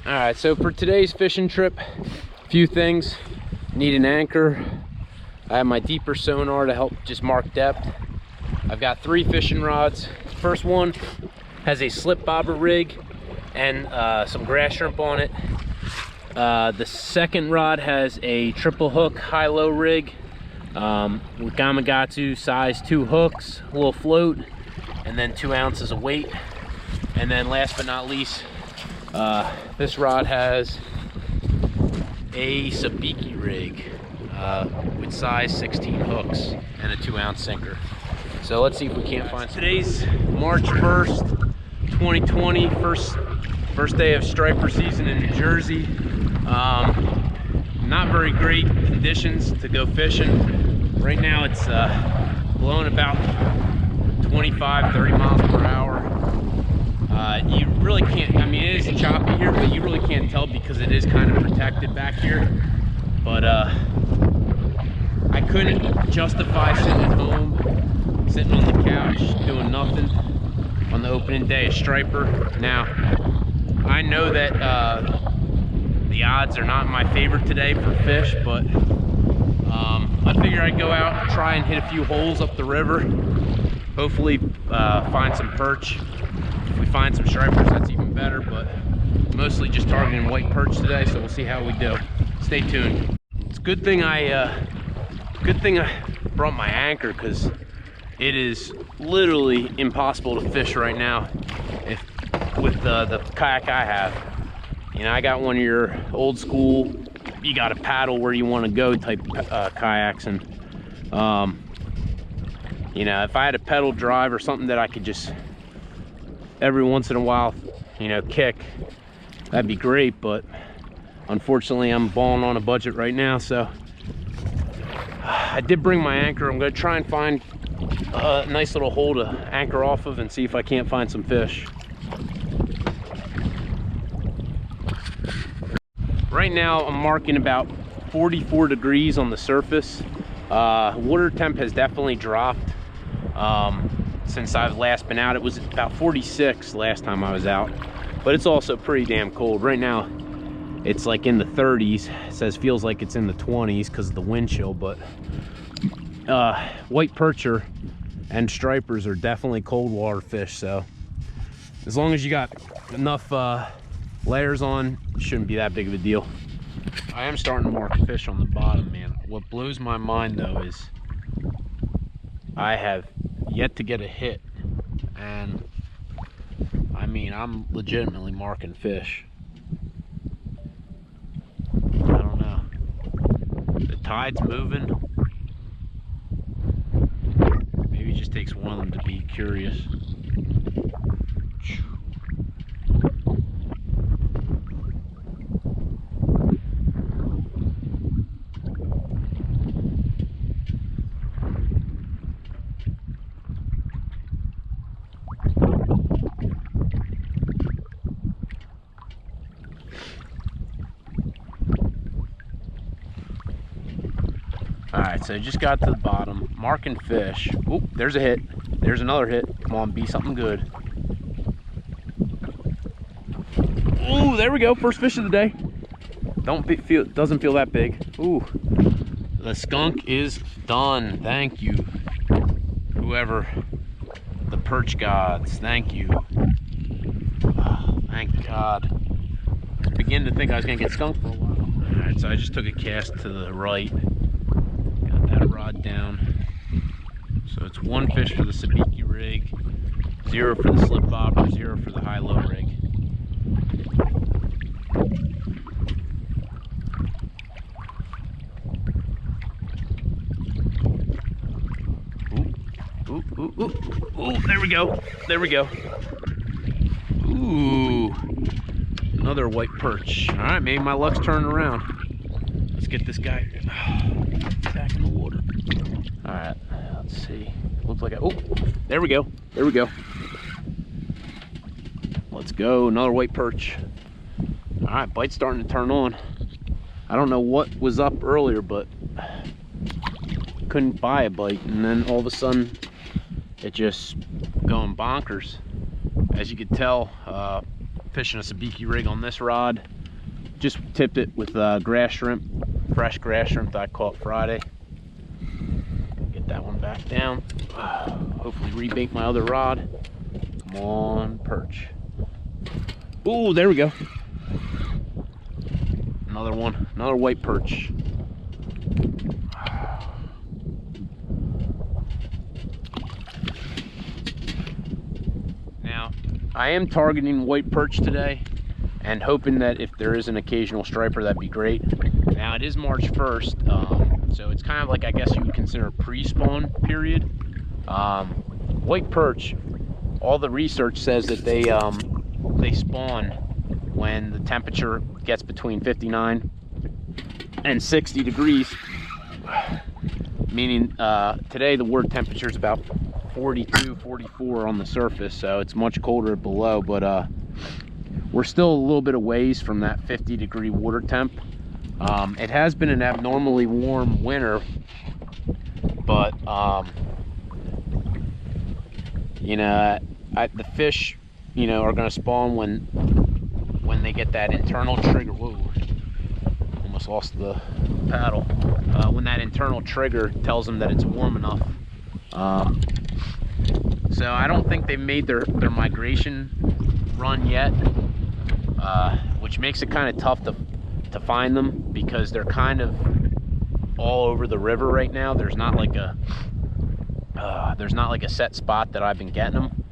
All right, so for today's fishing trip, a few things. Need an anchor. I have my deeper sonar to help just mark depth. I've got 3 fishing rods. First one has a slip bobber rig and some grass shrimp on it. The second rod has a triple hook high-low rig with Gamakatsu size 2 hooks, a little float, and then 2 ounces of weight. And then last but not least, this rod has a Sabiki rig with size 16 hooks and a 2-ounce sinker. So let's see if we can't find some. Today's March 1st, 2020, first day of striper season in New Jersey. Not very great conditions to go fishing. Right now it's blowing about 25-30 miles per hour. You really can't, I mean, it is choppy here, but you really can't tell because it is kind of protected back here. But I couldn't justify sitting at home, sitting on the couch, doing nothing on the opening day of striper. Now, I know that the odds are not in my favor today for fish, but I figured I'd go out and try and hit a few holes up the river. Hopefully find some perch. If we find some stripers, that's even better, but mostly just targeting white perch today, so we'll see how we do. Stay tuned. It's a good thing I brought my anchor, because it is literally impossible to fish right now with the kayak I have. You know, I got one of your old school, you got to paddle where you want to go type kayaks, and you know, if I had a pedal drive or something that I could just every once in a while, you know, kick, that'd be great. But unfortunately I'm balling on a budget right now, so I did bring my anchor. I'm gonna try and find a nice little hole to anchor off of and see if I can't find some fish. Right now I'm marking about 44 degrees on the surface. Water temp has definitely dropped since I've last been out. It was about 46 last time I was out, but it's also pretty damn cold. Right now it's like in the 30s. It says feels like it's in the 20s because of the wind chill, but white percher and stripers are definitely cold water fish, so as long as you got enough layers on, it shouldn't be that big of a deal. I am starting to mark fish on the bottom, man. What blows my mind though is I have yet to get a hit, and I mean, I'm legitimately marking fish. I don't know, the tide's moving. Maybe it just takes one of them to be curious. Alright, so just got to the bottom, marking fish. Oop, there's a hit. There's another hit. Come on, be something good. Ooh, there we go. First fish of the day. Doesn't feel that big. Ooh, the skunk is done. Thank you, whoever, the perch gods. Thank you. Oh, thank God. I was beginning to think I was gonna get skunked for a while. Alright, so I just took a cast to the right. That rod down. So it's 1 fish for the Sabiki rig, 0 for the slip bobber, 0 for the high-low rig. Ooh, there we go. There we go. Ooh, another white perch. All right, maybe my luck's turning around. Let's get this guy back in the water. All right, let's see. Looks like oh, there we go. There we go. Let's go, another white perch. All right, bite's starting to turn on. I don't know what was up earlier, but couldn't buy a bite, and then all of a sudden it just going bonkers. As you could tell, fishing a Sabiki rig on this rod. Just tipped it with grass shrimp, fresh grass shrimp that I caught Friday. Get that one back down. Hopefully rebait my other rod. Come on, perch. Ooh, there we go. Another one, another white perch. Now, I am targeting white perch today and hoping that if there is an occasional striper, that'd be great. Now, it is March 1st, so it's kind of like, I guess you would consider a pre-spawn period. White perch, all the research says that they spawn when the temperature gets between 59 and 60 degrees. Meaning today the word temperature is about 42, 44 on the surface, so it's much colder below, but we're still a little bit of ways from that 50-degree water temp. It has been an abnormally warm winter, but you know, the fish, you know, are going to spawn when they get that internal trigger. Whoa, almost lost the paddle. When that internal trigger tells them that it's warm enough. So I don't think they've made their migration run yet, which makes it kind of tough to find them, because they're kind of all over the river right now. There's not like a set spot that I've been getting them.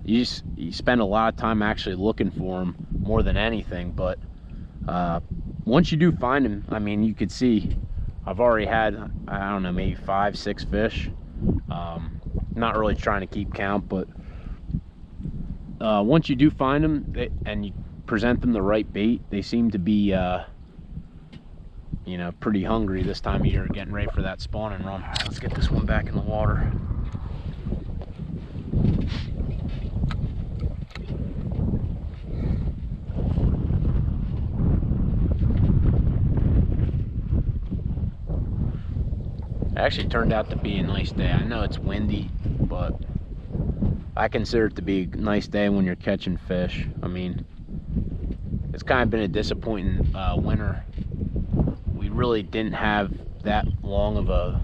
You spend a lot of time actually looking for them more than anything, but once you do find them, I mean, you could see I've already had, I don't know, maybe 5, 6 fish. Not really trying to keep count, but once you do find them and you present them the right bait, they seem to be you know, pretty hungry this time of year, getting ready for that spawning run. Let's get this one back in the water. It actually turned out to be a nice day. I know it's windy, but I consider it to be a nice day when you're catching fish. I mean, it's kind of been a disappointing winter. We really didn't have that long of a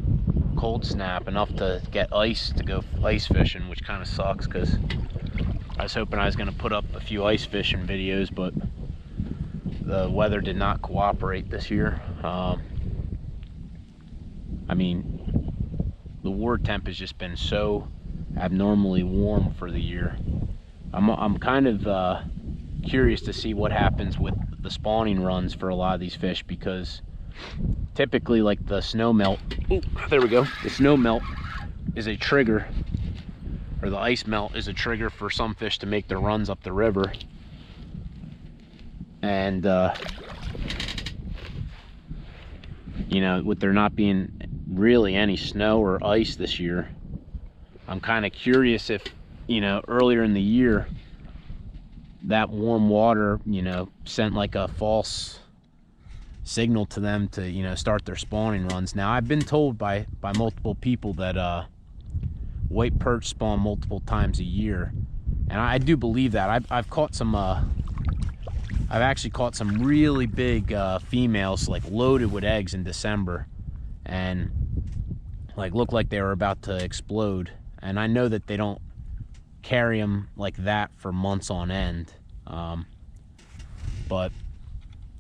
cold snap, enough to get ice to go ice fishing, which kind of sucks, because I was hoping I was going to put up a few ice fishing videos, but the weather did not cooperate this year. I mean, the water temp has just been so abnormally warm for the year. I'm kind of curious to see what happens with the spawning runs for a lot of these fish, because typically, like, the snow melt, ooh, there we go, the snow melt is a trigger, or the ice melt is a trigger for some fish to make their runs up the river. And you know, with there not being really any snow or ice this year, I'm kind of curious if, you know, earlier in the year, that warm water, you know, sent like a false signal to them to, you know, start their spawning runs. Now, I've been told by multiple people that white perch spawn multiple times a year, and I do believe that. I've caught some I've actually caught some really big females, like loaded with eggs in December, and like looked like they were about to explode. And I know that they don't carry them like that for months on end, but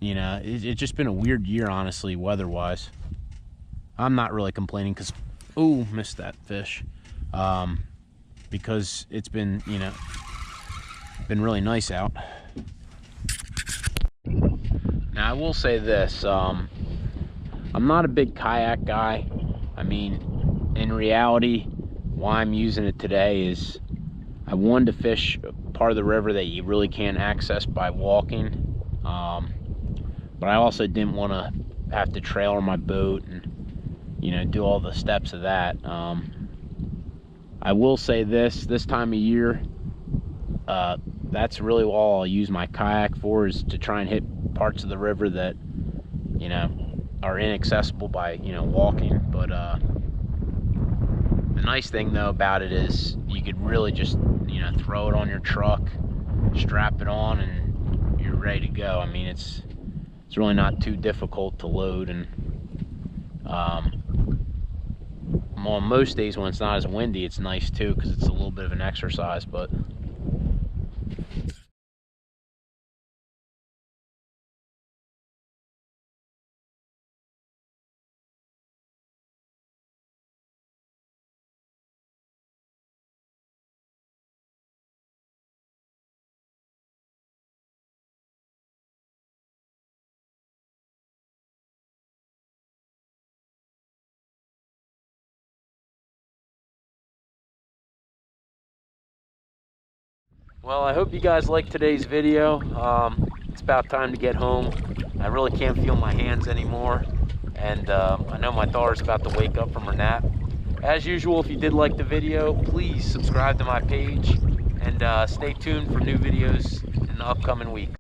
you know, it's just been a weird year, honestly, weather-wise. I'm not really complaining, because, ooh, missed that fish, because it's been, you know, been really nice out. Now, I will say this, I'm not a big kayak guy. I mean, in reality, why I'm using it today is I wanted to fish part of the river that you really can't access by walking, but I also didn't want to have to trailer my boat and, you know, do all the steps of that. I will say this time of year, that's really all I'll use my kayak for, is to try and hit parts of the river that, you know, are inaccessible by, you know, walking. But the nice thing though about it is you could really just, you know, throw it on your truck strap it on, and you're ready to go. I mean, it's really not too difficult to load, and on most days when it's not as windy, it's nice too, because it's a little bit of an exercise. But well, I hope you guys liked today's video. It's about time to get home. I really can't feel my hands anymore, and I know my daughter's about to wake up from her nap. As usual, if you did like the video, please subscribe to my page, and stay tuned for new videos in the upcoming week.